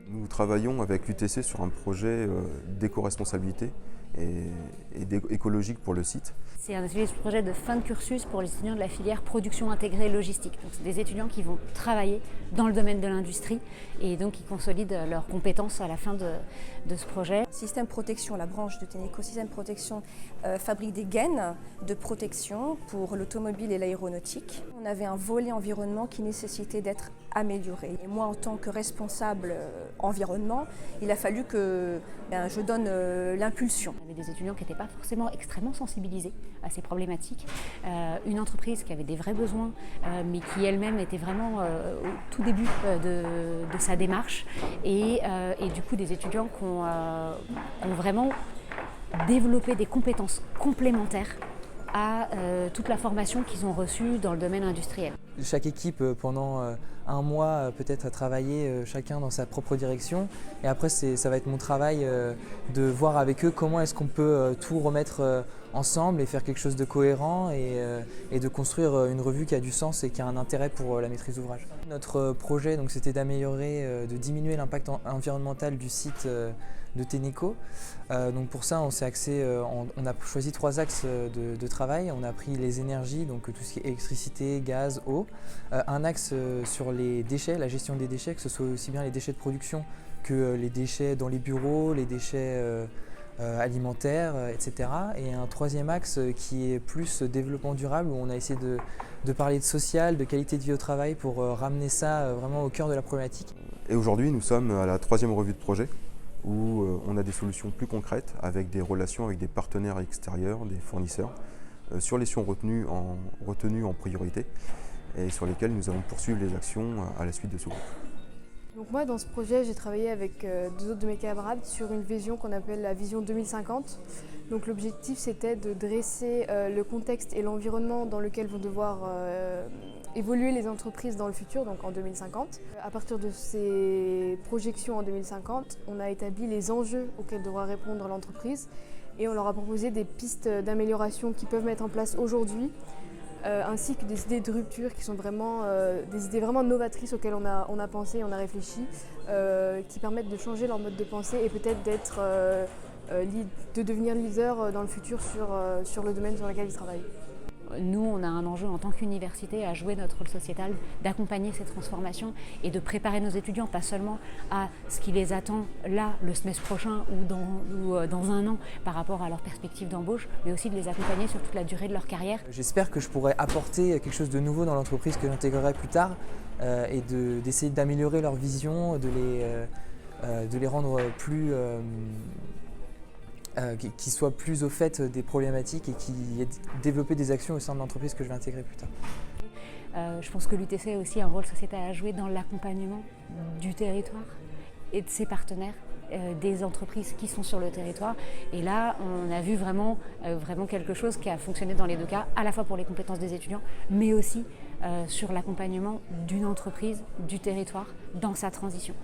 Nous travaillons avec l'UTC sur un projet d'éco-responsabilité et écologique pour le site. C'est un projet de fin de cursus pour les étudiants de la filière production intégrée logistique. Donc, c'est des étudiants qui vont travailler dans le domaine de l'industrie et donc qui consolident leurs compétences à la fin de ce projet. Système Protection, la branche de Tenneco, Système Protection fabrique des gaines de protection pour l'automobile et l'aéronautique. On avait un volet environnement qui nécessitait d'être amélioré. Et moi, en tant que responsable environnement, il a fallu que je donne l'impulsion. Il y avait des étudiants qui n'étaient pas forcément extrêmement sensibilisés à ces problématiques. Une entreprise qui avait des vrais besoins, mais qui elle-même était vraiment au tout début de sa démarche. Et du coup, des étudiants qui ont vraiment développé des compétences complémentaires à toute la formation qu'ils ont reçue dans le domaine industriel. Chaque équipe pendant un mois peut-être a travaillé chacun dans sa propre direction et après ça va être mon travail de voir avec eux comment est-ce qu'on peut tout remettre ensemble et faire quelque chose de cohérent et de construire une revue qui a du sens et qui a un intérêt pour la maîtrise d'ouvrage. Notre projet c'était d'améliorer, de diminuer l'impact environnemental du site de Tenneco. Donc pour ça on s'est axé, on a choisi 3 axes de travail. On a pris les énergies, donc tout ce qui est électricité, gaz, eau. Un axe sur les déchets, la gestion des déchets, que ce soit aussi bien les déchets de production que les déchets dans les bureaux, les déchets alimentaires, etc. Et un 3e axe qui est plus développement durable, où on a essayé de parler de social, de qualité de vie au travail pour ramener ça vraiment au cœur de la problématique. Et aujourd'hui, nous sommes à la 3e revue de projet où on a des solutions plus concrètes avec des relations avec des partenaires extérieurs, des fournisseurs, sur les sillons retenus en priorité et sur lesquels nous allons poursuivre les actions à la suite de ce groupe. Donc moi, dans ce projet, j'ai travaillé avec 2 autres de mes camarades sur une vision qu'on appelle la vision 2050. Donc l'objectif, c'était de dresser le contexte et l'environnement dans lequel vont devoir évoluer les entreprises dans le futur, donc en 2050. À partir de ces projections en 2050, on a établi les enjeux auxquels devra répondre l'entreprise et on leur a proposé des pistes d'amélioration qu'ils peuvent mettre en place aujourd'hui, ainsi que des idées de rupture qui sont vraiment des idées vraiment novatrices auxquelles on a pensé, on a réfléchi, qui permettent de changer leur mode de pensée et peut-être de devenir leader dans le futur sur le domaine sur lequel ils travaillent. Nous, on a un enjeu en tant qu'université à jouer notre rôle sociétal, d'accompagner ces transformations et de préparer nos étudiants, pas seulement à ce qui les attend là, le semestre prochain ou dans un an par rapport à leur perspective d'embauche, mais aussi de les accompagner sur toute la durée de leur carrière. J'espère que je pourrai apporter quelque chose de nouveau dans l'entreprise que j'intégrerai plus tard et d'essayer d'améliorer leur vision, de les rendre plus... qui soit plus au fait des problématiques et qui ait développé des actions au sein de l'entreprise que je vais intégrer plus tard. Je pense que l'UTC a aussi un rôle sociétal à jouer dans l'accompagnement du territoire et de ses partenaires, des entreprises qui sont sur le territoire. Et là, on a vu vraiment quelque chose qui a fonctionné dans les 2 cas, à la fois pour les compétences des étudiants, mais aussi sur l'accompagnement d'une entreprise, du territoire, dans sa transition.